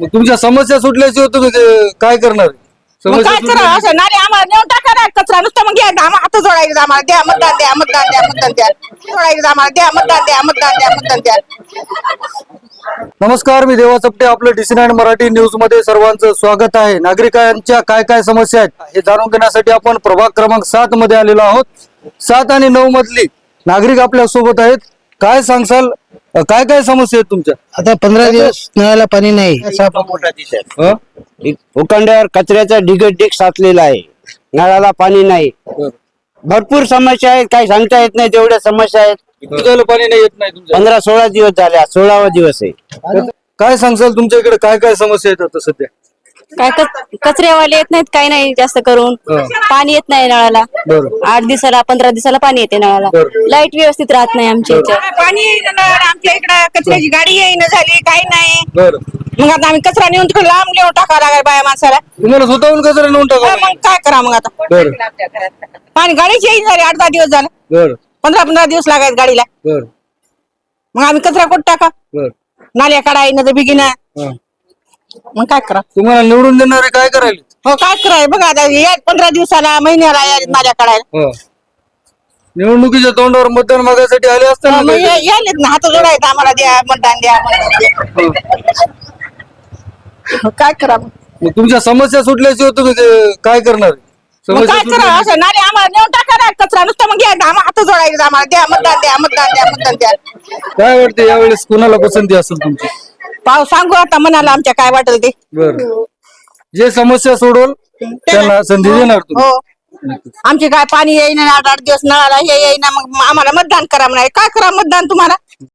मग तुमच्या समस्या सुटल्याशिवाय तुम्ही काय करणार? मग समस्या काय करा सुटल्या- असं नाले आम्हाला नेऊन टाका ना कचरा नुसतं मग घ्या आम्हाला हात जोडायचं आम्हाला द्या मतदान द्या मतदान द्या मतदान द्या जोडायचं आम्हाला द्या मतदान द्या मतदान द्या मतदान द्या. नमस्कार, मी देवा चपटे. आपलं DC9 मराठी न्यूज मध्ये सर्वांचं स्वागत आहे. नागरिकांच्या काय काय समस्या आहेत हे जाणून घेण्यासाठी आपण प्रभाग क्रमांक 7 मध्ये आलेलो आहोत. 7 आणि 9 मधली नागरिक आपल्या सोबत आहेत. काय सांगसाल, काय काय समस्या आहेत तुमच्या? आता 15 दिवस नळाला पाणी नाही. हं? उकंड्यावर कचऱ्याचा ढिग साचलेला आहे. नळाला पाणी नाही. भरपूर समस्या आहेत, काही सांगता येत नाही तेवढ्या समस्या आहेत. किती झालं पाणी नाही येत नाही तुमच्या? 15-16 दिवस झाले, 16वा दिवस आहे. काय सांगसाल तुमच्या इकडे काय काय समस्या आहेत आता सध्या? काय कचरेवाले येत नाहीत, काही नाही जास्त करून. पाणी येत नाही नळाला. बरं. 8 दिवसाला 15 दिवसाला पाणी येते नळाला. बरं. लाईट व्यवस्थित राहत नाही आमच्या इथे. पाणी येईना ना, आमच्या इकडं कचऱ्याची गाडी येईना झाली काही नाही. बरं. मग आता आम्ही कचरा नेऊन तिकडे लांब नेऊन टाकावं लागेल बाया माणसाला. तुम्हाला स्वतःहून कचरा नेऊन टाका. मग काय करा मग आता बरं पाणी गाडीची येईन झाली 8-10 दिवस झाले. बरं 15-15 दिवस लागायचे गाडीला. बरं मग आम्ही कचरा कुठं टाका बरं. नाल्या काढा येईन तर बिगिन. हं. मग काय करा तुम्हाला निवडून देणारे काय करायले? हो काय कराय बघा आता या 15 दिवसाला महिन्याला या नाल्या काढायला. हं. निवडणुकीच्या तोंडावर मतदान मागायसाठी आले असताना मग यायलेत ना हात जोडायचं आम्हाला द्या मतदान द्या मतदान द्या. मग काय करा मग तुमच्या समस्या सुटल्याशिवाय तुम्ही काय करणार? मग काय सुटल्या- करा असं नाले आम्हाला नेऊन टाका ना कचरा नुसतं मग घ्या आम्हाला हात जोडायचं आम्हाला द्या मतदान द्या मतदान द्या मतदान द्या. काय वाटते यावेळेस कोणाला पसंती असेल तुमची? पाव सांगू आता मनाला आमच्या काय वाटेल ते. बर, जे समस्या सोडवल त्यांना संधी देणार तुम्ही? हो आमचे काय पाणी येईना 8-8 दिवस नळाला हे येईना मग आम्हाला मतदान करा म्हणाले. काय करा मतदान तुम्हाला?